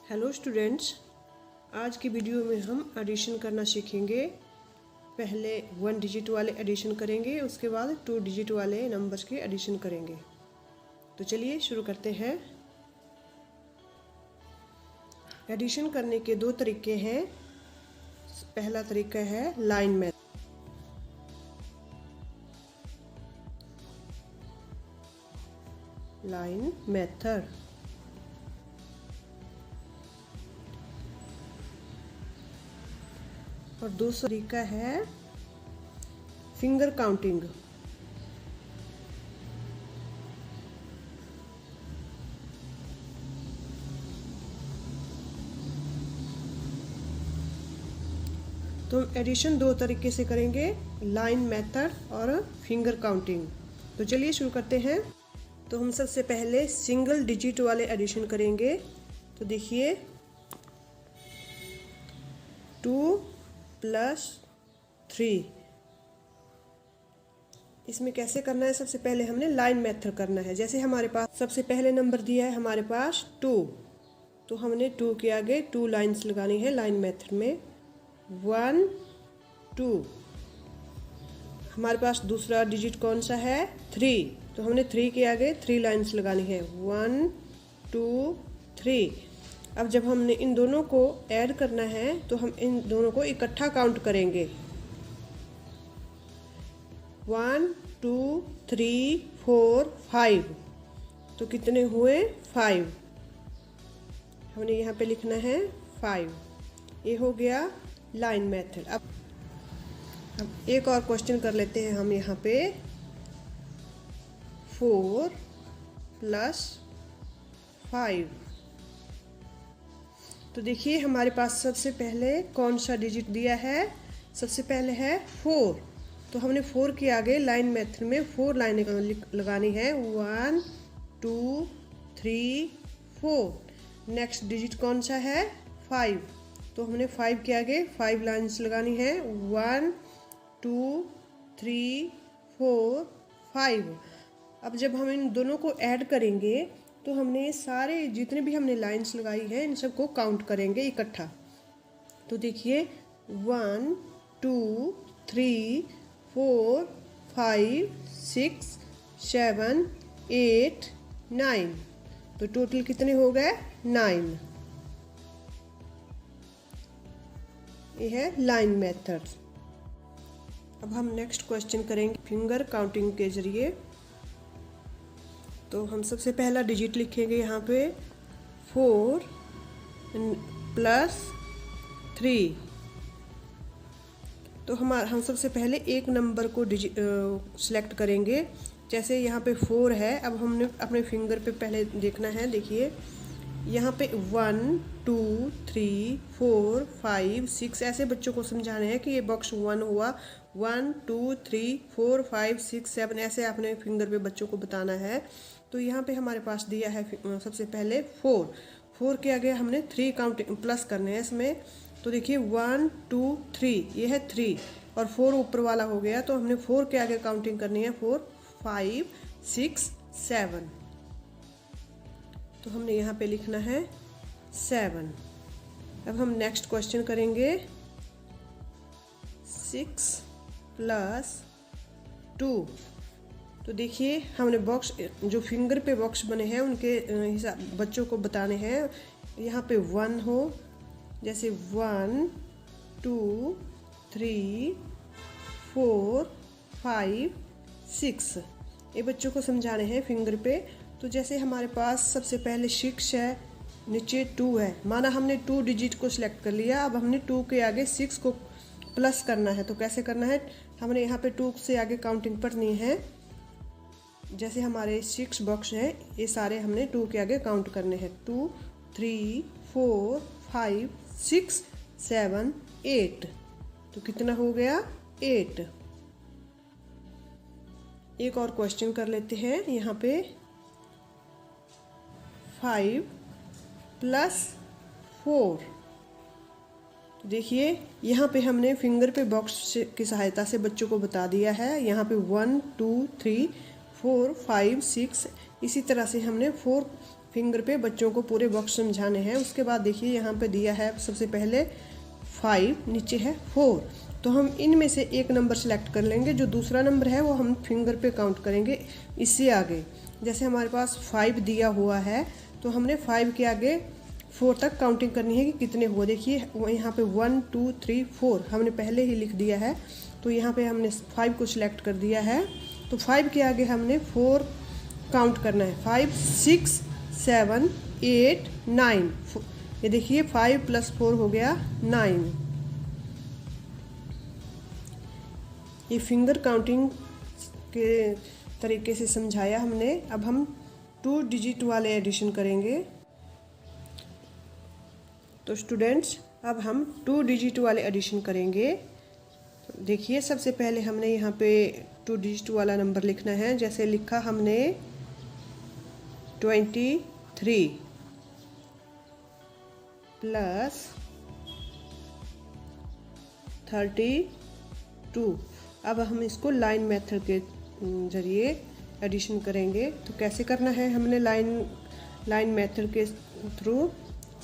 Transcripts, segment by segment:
Hello students, आज की video में हम एडिशन करना सीखेंगे। पहले 1 डिजिट वाले एडिशन करेंगे, उसके बाद 2 डिजिट वाले नंबर्स के एडिशन करेंगे। तो चलिए शुरू करते हैं। एडिशन करने के 2 तरीके हैं। पहला तरीका है लाइन मेथड। और दूसरा तरीका है फिंगर काउंटिंग। तो हम एडिशन 2 तरीके से करेंगे, लाइन मेथड और फिंगर काउंटिंग। तो चलिए शुरू करते हैं। तो हम सबसे पहले सिंगल डिजिट वाले एडिशन करेंगे। तो देखिए 2 + 3, इसमें कैसे करना है? सबसे पहले हमने लाइन मेथड करना है। जैसे हमारे पास सबसे पहले नंबर दिया है हमारे पास 2, तो हमने 2 के आगे 2 लाइन्स लगानी है लाइन मेथड में। 1 2। हमारे पास दूसरा डिजिट कौन सा है? 3, तो हमने 3 के आगे 3 लाइन्स लगानी है। 1 2 3। अब जब हमने इन दोनों को ऐड करना है तो हम इन दोनों को इकट्ठा काउंट करेंगे। 1 2 3 4 5। तो कितने हुए? 5। हमने यहाँ पे लिखना है 5। ये हो गया लाइन मेथड। अब एक और क्वेश्चन कर लेते हैं हम यहाँ पे। 4 + 5। तो देखिए हमारे पास सबसे पहले कौन सा डिजिट दिया है? सबसे पहले है 4, तो हमने 4 के आगे लाइन मेथड में 4 लाइनें लगानी है। 1 2 3 4। नेक्स्ट डिजिट कौन सा है? 5, तो हमने 5 के आगे 5 लाइन्स लगानी है। 1 2 3 4 5। अब जब हम इन दोनों को ऐड करेंगे तो हमने सारे जितने भी हमने लाइन्स लगाई हैं इन सबको काउंट करेंगे इकट्ठा। तो देखिए 1 2 3 4 5 6 7 8 9। तो टोटल कितने हो गए? 9। ये है लाइन मेथड। अब हम नेक्स्ट क्वेश्चन करेंगे फिंगर काउंटिंग के जरिए। तो हम सबसे पहला डिजिट लिखेंगे यहाँ पे 4 + 3। तो हम सबसे पहले एक नंबर को सिलेक्ट करेंगे। जैसे यहाँ पे 4 है, अब हमने अपने फिंगर पे पहले देखना है। देखिए यहाँ पे 1 2 3 4 5 6 ऐसे बच्चों को समझाना है कि ये बॉक्स 1 हुआ। 1 2 3 4 5 6 7 ऐसे अपने फिंगर पे बच्चों को बताना है। तो यहाँ पे हमारे पास दिया है सबसे पहले 4 के आगे हमने 3 काउंटिंग प्लस करने हैं इसमें। तो देखिए 1 2 3, ये है 3 और 4 ऊपर वाला हो गया। तो हमने 4 के आगे काउंटिंग करनी है 4 5 6 7। तो हमने यहाँ पे लिखना है 7। अब हम नेक्स्ट क्वेश्चन करेंगे 6 + 2। तो देखिए हमने बॉक्स जो फिंगर पे बॉक्स बने हैं उनके हिसाब बच्चों को बताने हैं। यहाँ पे 1 हो, जैसे 1 2 3 4 5 6, ये बच्चों को समझाने हैं फिंगर पे। तो जैसे हमारे पास सबसे पहले 6 है, नीचे 2 है, माना हमने 2 डिजिट को सिलेक्ट कर लिया। अब हमने 2 के आगे 6 को प्लस करना है। तो कैसे करना है? हमने यहाँ पे 2 से आगे काउंटिंग पढ़नी है। जैसे हमारे 6 बॉक्स हैं, ये सारे हमने 2 के आगे काउंट करने हैं। 2 3 4 5 6 7 8। तो कितना हो गया? 8। एक और क्वेश्चन कर लेते हैं यहाँ पे 5 + 4। तो देखिए यहाँ पे हमने फिंगर पे बॉक्स की सहायता से बच्चों को बता दिया है। यहाँ पे 1 2 3 4 5 6, इसी तरह से हमने 4 फिंगर पे बच्चों को पूरे बॉक्स समझाने हैं। उसके बाद देखिए यहाँ पे दिया है सबसे पहले 5, नीचे है 4। तो हम इनमें से एक नंबर सेलेक्ट कर लेंगे, जो दूसरा नंबर है वो हम फिंगर पे काउंट करेंगे इससे आगे। जैसे हमारे पास 5 दिया हुआ है तो हमने 5 के आगे 4 तक काउंटिंग करनी है कि कितने हुए। देखिए यहाँ पे 1 2 3 4 हमने पहले ही लिख दिया है, तो यहाँ पे हमने 5 को सिलेक्ट कर दिया है। तो 5 के आगे हमने 4 काउंट करना है, 5 6 7 8 9। ये देखिए 5 + 4 हो गया 9। ये फिंगर काउंटिंग के तरीके से समझाया हमने। अब हम 2 डिजिट वाले एडिशन करेंगे। तो स्टूडेंट्स अब हम 2 डिजिट वाले एडिशन करेंगे। देखिए सबसे पहले हमने यहाँ पे 2 डिजिट वाला नंबर लिखना है। जैसे लिखा हमने 23 प्लस 32। अब हम इसको लाइन मेथड के जरिए एडिशन करेंगे। तो कैसे करना है हमने लाइन मेथड के थ्रू।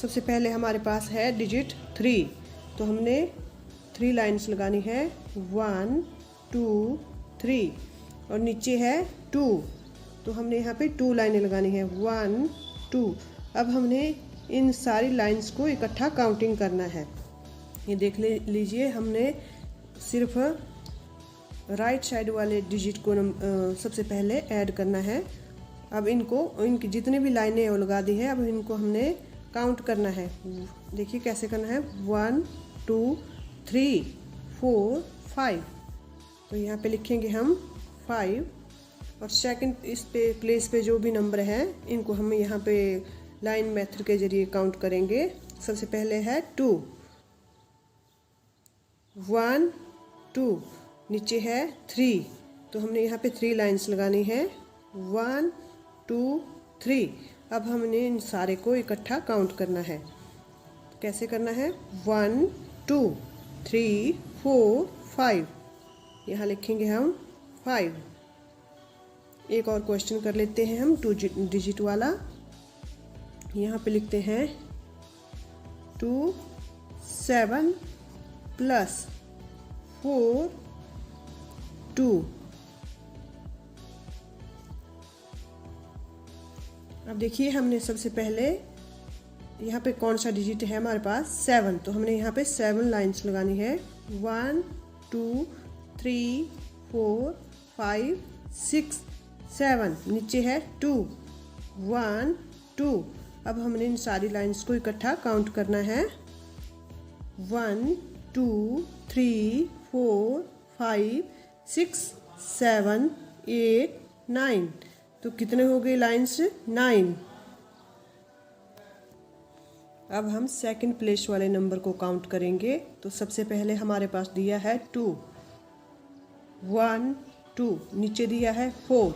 सबसे पहले हमारे पास है डिजिट 3, तो हमने 3 लाइन्स लगानी है, 1 2 3। और नीचे है 2, तो हमने यहाँ पे 2 लाइनें लगानी है, 1 2। अब हमने इन सारी लाइन्स को इकट्ठा काउंटिंग करना है। ये देख लीजिए हमने सिर्फ राइट साइड वाले डिजिट को सबसे पहले ऐड करना है। अब इनकी जितने भी लाइनें वो लगा दी है, अब इनको हमने काउंट करना है। देखिए कैसे करना है, 1 2 3 4 5। तो यहाँ पे लिखेंगे हम 5, और सेकंड इस पे प्लेस पे जो भी नंबर है इनको हम यहाँ पे लाइन मेथड के जरिए काउंट करेंगे। सबसे पहले है 2, 1 2, नीचे है 3, तो हमने यहाँ पे 3 लाइन्स लगानी है, 1 2 3। अब हमने इन सारे को इकट्ठा काउंट करना है। कैसे करना है, 1 2 3 4 5। यहाँ लिखेंगे हम 5। एक और क्वेश्चन कर लेते हैं हम 2 डिजिट वाला। यहाँ पे लिखते हैं 2 7 प्लस 4 2। अब देखिए हमने सबसे पहले यहाँ पे कौन सा डिजिट है हमारे पास, 7। तो हमने यहाँ पे 7 लाइन्स लगानी है, 1 2 3 4 5 6 7। नीचे है 2 1 2। अब हमने इन सारी लाइन्स को इकट्ठा काउंट करना है, 1 2 3 4 5 6 7 8 9। तो कितने हो गए लाइन्स, 9। अब हम सेकंड प्लेस वाले नंबर को काउंट करेंगे। तो सबसे पहले हमारे पास दिया है 2, 1 2, नीचे दिया है 4,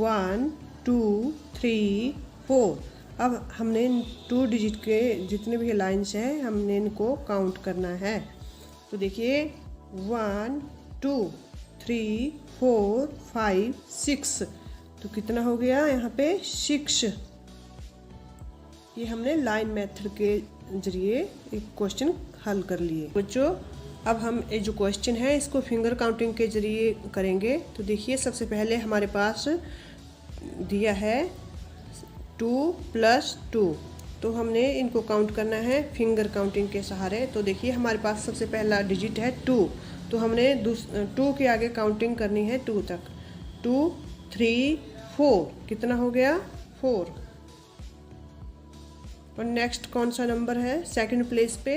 1 2 3 4। अब हमने 2 डिजिट के जितने भी लाइन्स हैं हमने इनको काउंट करना है। तो देखिए 1 2 3 4 5 6। तो कितना हो गया यहाँ पे, 6। ये हमने लाइन मेथड के जरिए एक क्वेश्चन हल कर लिए। बच्चों अब हम ये जो क्वेश्चन है इसको फिंगर काउंटिंग के जरिए करेंगे। तो देखिए सबसे पहले हमारे पास दिया है 2 + 2। तो हमने इनको काउंट करना है फिंगर काउंटिंग के सहारे। तो देखिए हमारे पास सबसे पहला डिजिट है 2, तो हमने 2 के आगे काउंटिंग करनी है 2 तक, 2 3 4। कितना हो गया, 4। और नेक्स्ट कौन सा नंबर है सेकंड प्लेस पे,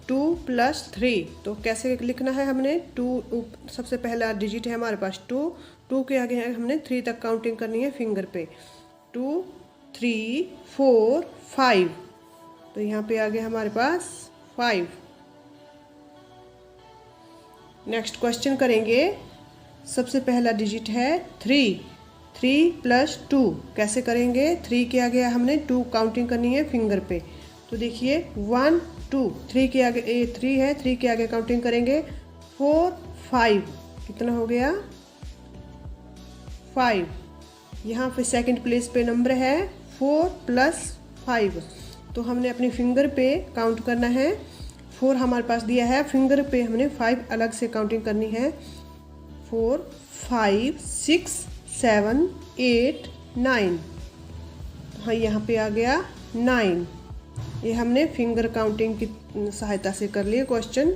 2 + 3। तो कैसे लिखना है हमने, 2 सबसे पहला डिजिट है हमारे पास 2 के आगे है हमने 3 तक काउंटिंग करनी है फिंगर पे, 2 3 4 5। तो यहाँ पे आ गया हमारे पास 5। नेक्स्ट क्वेश्चन करेंगे। सबसे पहला डिजिट है 3 + 2। कैसे करेंगे, 3 के आगे हमने 2 काउंटिंग करनी है फिंगर पे। तो देखिए 1 2, 3 के आगे 3 है, 3 के आगे काउंटिंग करेंगे 4 5। कितना हो गया, 5। यहाँ पे सेकंड प्लेस पे नंबर है 4 + 5। तो हमने अपनी फिंगर पे काउंट करना है। 4 हमारे पास दिया है, फिंगर पे हमने 5 अलग से काउंटिंग करनी है। 4 5 6 7 8 9। हाँ, यहाँ पे आ गया 9। ये हमने फिंगर काउंटिंग की सहायता से कर लिए क्वेश्चन।